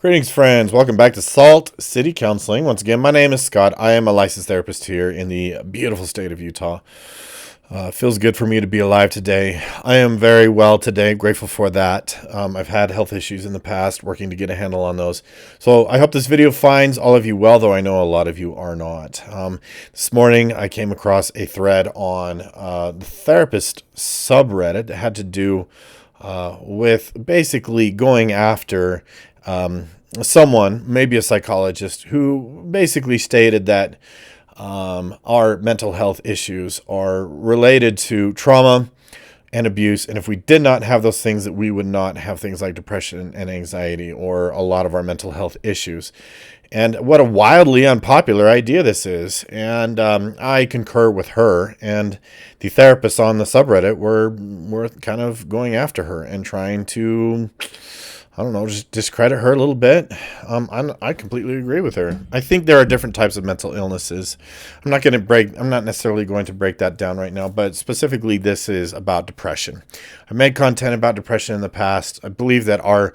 Greetings, friends. Welcome back to Salt City Counseling. Once again, my name is Scott. I am a licensed therapist here in the beautiful state of Utah. Feels good for me to be alive today. I am very well today, grateful for that. I've had health issues in the past, working to get a handle on those. So I hope this video finds all of you well, though I know a lot of you are not. This morning, I came across a thread on the therapist subreddit that had to do with basically going after someone, maybe a psychologist, who basically stated that our mental health issues are related to trauma and abuse. And if we did not have those things, that we would not have things like depression and anxiety or a lot of our mental health issues. And what a wildly unpopular idea this is. And I concur with her. And the therapists on the subreddit were kind of going after her and trying to, I don't know, just discredit her a little bit. I completely agree with her. I think there are different types of mental illnesses. I'm not necessarily going to break that down right now, but specifically this is about depression. I made content about depression in the past. I believe that our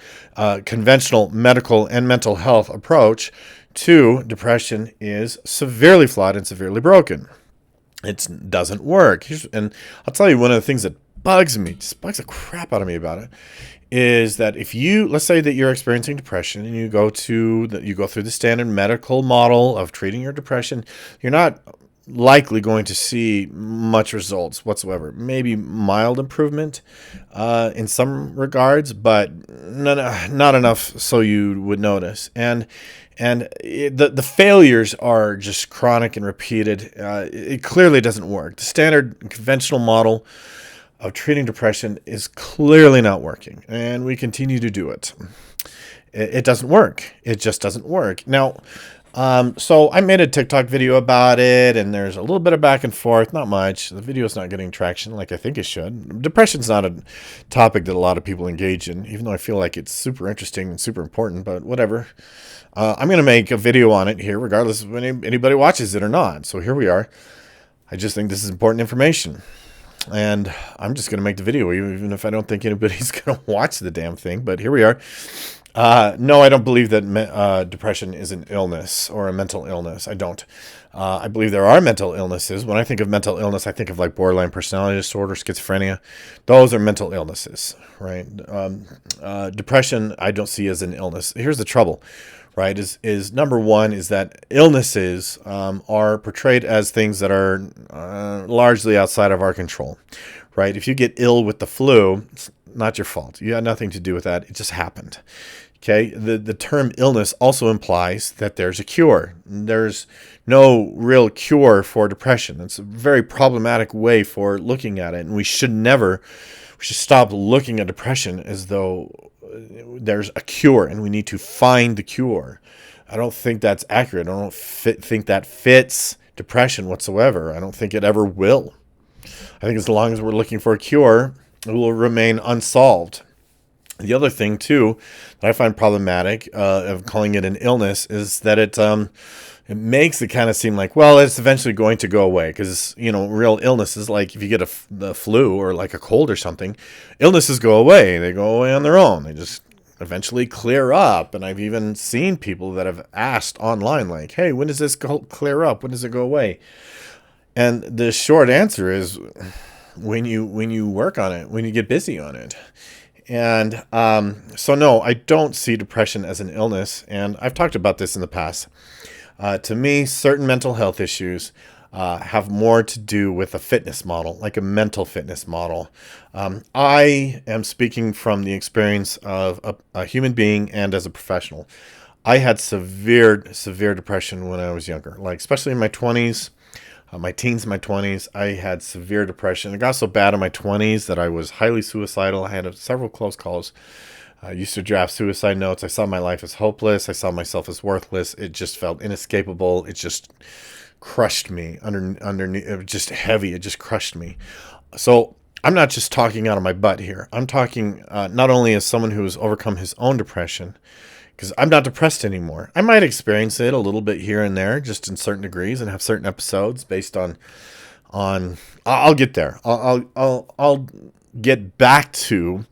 conventional medical and mental health approach to depression is severely flawed and severely broken. It doesn't work. And I'll tell you, one of the things that bugs the crap out of me about it, is that if let's say that you're experiencing depression and you go through the standard medical model of treating your depression, you're not likely going to see much results whatsoever. Maybe mild improvement in some regards, but not enough so you would notice. And the failures are just chronic and repeated. It clearly doesn't work. The standard conventional model of treating depression is clearly not working, and we continue to do it. It doesn't work. It just doesn't work. Now, so I made a TikTok video about it, and there's a little bit of back and forth, not much. The video is not getting traction like I think it should. Depression's not a topic that a lot of people engage in, even though I feel like it's super interesting and super important, but whatever. I'm going to make a video on it here, regardless of anybody watches it or not. So here we are. I just think this is important information. And I'm just going to make the video, even if I don't think anybody's going to watch the damn thing. But here we are. No, I don't believe that depression is an illness or a mental illness. I don't. I believe there are mental illnesses. When I think of mental illness, I think of like borderline personality disorder, schizophrenia. Those are mental illnesses, right? Depression, I don't see as an illness. Here's the trouble. Right, is number one is that illnesses are portrayed as things that are largely outside of our control. Right, if you get ill with the flu, it's not your fault. You had nothing to do with that. It just happened. Okay, the term illness also implies that there's a cure. There's no real cure for depression. It's a very problematic way for looking at it, and we should stop looking at depression as though there's a cure and we need to find the cure. I don't think that's accurate. I don't think that fits depression whatsoever. I don't think it ever will. I think as long as we're looking for a cure, it will remain unsolved. The other thing, too, that I find problematic of calling it an illness is that it makes it kind of seem like, well, it's eventually going to go away. Because, real illnesses, like if you get the flu or like a cold or something, illnesses go away. They go away on their own. They just eventually clear up. And I've even seen people that have asked online, like, hey, when does this clear up? When does it go away? And the short answer is when you work on it, when you get busy on it. And so, no, I don't see depression as an illness. And I've talked about this in the past. To me, certain mental health issues have more to do with a fitness model, like a mental fitness model. I am speaking from the experience of a human being and as a professional. I had severe depression when I was younger, like especially in my 20s. My teens, my 20s, I had severe depression. It got so bad in my 20s that I was highly suicidal. I had several close calls. I used to draft suicide notes. I saw my life as hopeless. I saw myself as worthless. It just felt inescapable. It just crushed me underneath. It was just heavy. It just crushed me. So I'm not just talking out of my butt here. I'm talking not only as someone who has overcome his own depression, because I'm not depressed anymore. I might experience it a little bit here and there, just in certain degrees, and have certain episodes based on. I'll get there. I'll get back to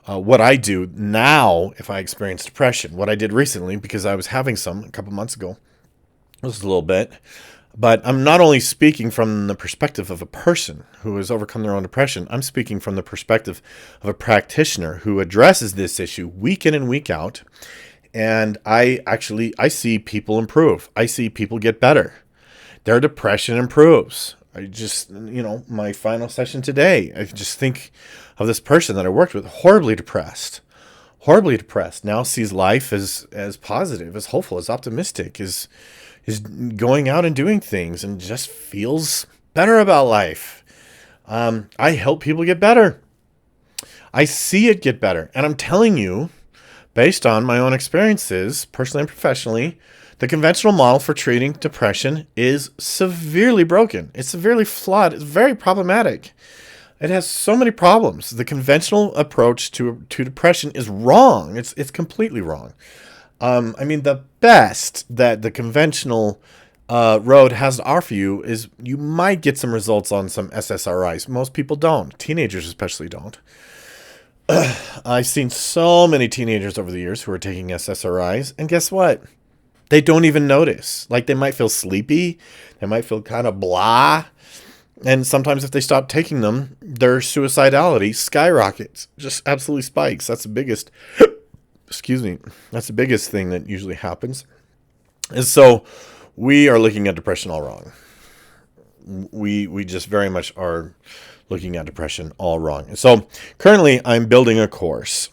what I do now if I experience depression, what I did recently, because I was having some a couple months ago, just a little bit. But I'm not only speaking from the perspective of a person who has overcome their own depression, I'm speaking from the perspective of a practitioner who addresses this issue week in and week out. And I see people improve. I see people get better. Their depression improves. I just, my final session today, I just think of this person that I worked with, horribly depressed, now sees life as positive, as hopeful, as optimistic, is going out and doing things and just feels better about life. I help people get better. I see it get better. And I'm telling you, based on my own experiences, personally and professionally, the conventional model for treating depression is severely broken. It's severely flawed. It's very problematic. It has so many problems. The conventional approach to depression is wrong. It's completely wrong. The best that the conventional road has to offer you is you might get some results on some SSRIs. Most people don't. Teenagers especially don't. I've seen so many teenagers over the years who are taking SSRIs, and guess what? They don't even notice. Like, they might feel sleepy. They might feel kind of blah. And sometimes if they stop taking them, their suicidality skyrockets. Just absolutely spikes. That's the biggest... That's the biggest thing that usually happens. And so we are looking at depression all wrong. We just very much are looking at depression all wrong. And so currently I'm building a course.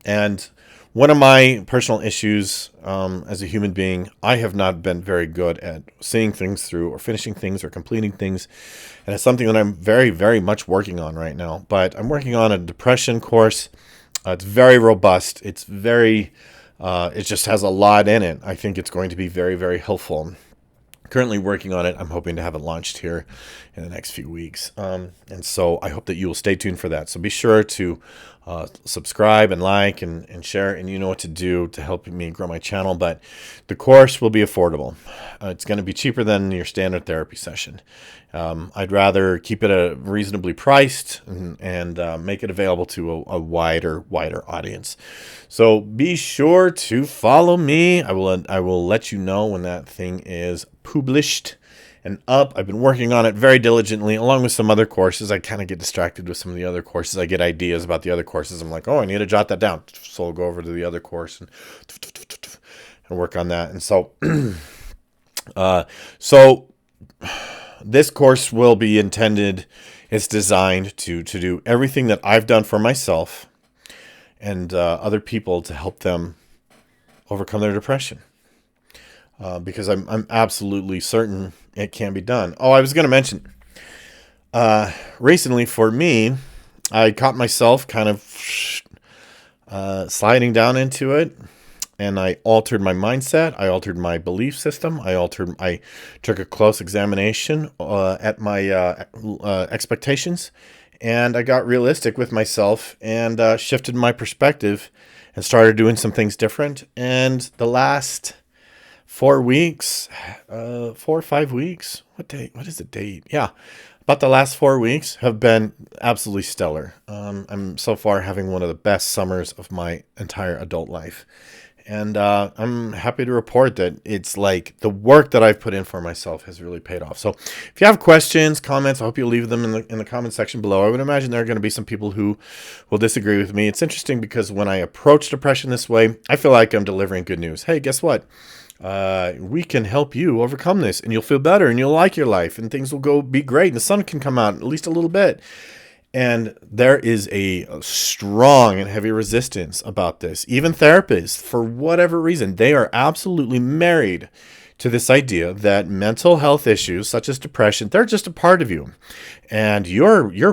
And one of my personal issues as a human being, I have not been very good at seeing things through or finishing things or completing things. And it's something that I'm very, very much working on right now. But I'm working on a depression course. It's very robust. It's very, it just has a lot in it. I think it's going to be very, very helpful. Currently working on it. I'm hoping to have it launched here in the next few weeks. And so I hope that you will stay tuned for that. So be sure to subscribe and like and share, and you know what to do to help me grow my channel. But the course will be affordable. It's going to be cheaper than your standard therapy session. I'd rather keep it reasonably priced and make it available to a wider audience. So be sure to follow me. I will let you know when that thing is published and up. I've been working on it very diligently, along with some other courses. I kind of get distracted with some of the other courses. I get ideas about the other courses. I'm like, oh, I need to jot that down. So I'll go over to the other course and work on that. And so, this course will be intended, it's designed to do everything that I've done for myself and other people to help them overcome their depression. Because I'm absolutely certain it can be done. Oh, I was going to mention, recently for me, I caught myself kind of sliding down into it, and I altered my mindset. I altered my belief system. I took a close examination at my expectations, and I got realistic with myself and shifted my perspective and started doing some things different. And the last 4 weeks, 4 or 5 weeks. What is the date? Yeah. About the last 4 weeks have been absolutely stellar. I'm so far having one of the best summers of my entire adult life. And I'm happy to report that it's like the work that I've put in for myself has really paid off. So if you have questions, comments, I hope you leave them in the comment section below. I would imagine there are going to be some people who will disagree with me. It's interesting because when I approach depression this way, I feel like I'm delivering good news. Hey, guess what? We can help you overcome this, and you'll feel better, and you'll like your life, and things will be great, and the sun can come out at least a little bit. And there is a strong and heavy resistance about this. Even therapists, for whatever reason, they are absolutely married to this idea that mental health issues such as depression, they're just a part of you. And you're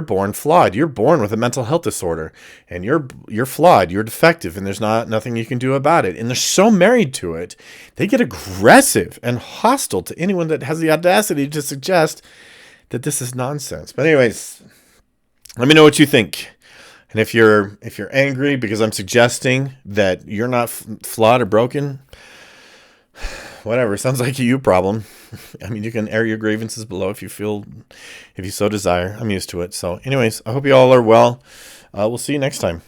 born flawed. You're born with a mental health disorder, and you're flawed. You're defective, and there's nothing you can do about it. And they're so married to it, they get aggressive and hostile to anyone that has the audacity to suggest that this is nonsense. But anyways, let me know what you think. And if you're angry because I'm suggesting that you're not flawed or broken, whatever, sounds like a you problem. I mean, you can air your grievances below if you so desire. I'm used to it. So anyways, I hope you all are well. We'll see you next time.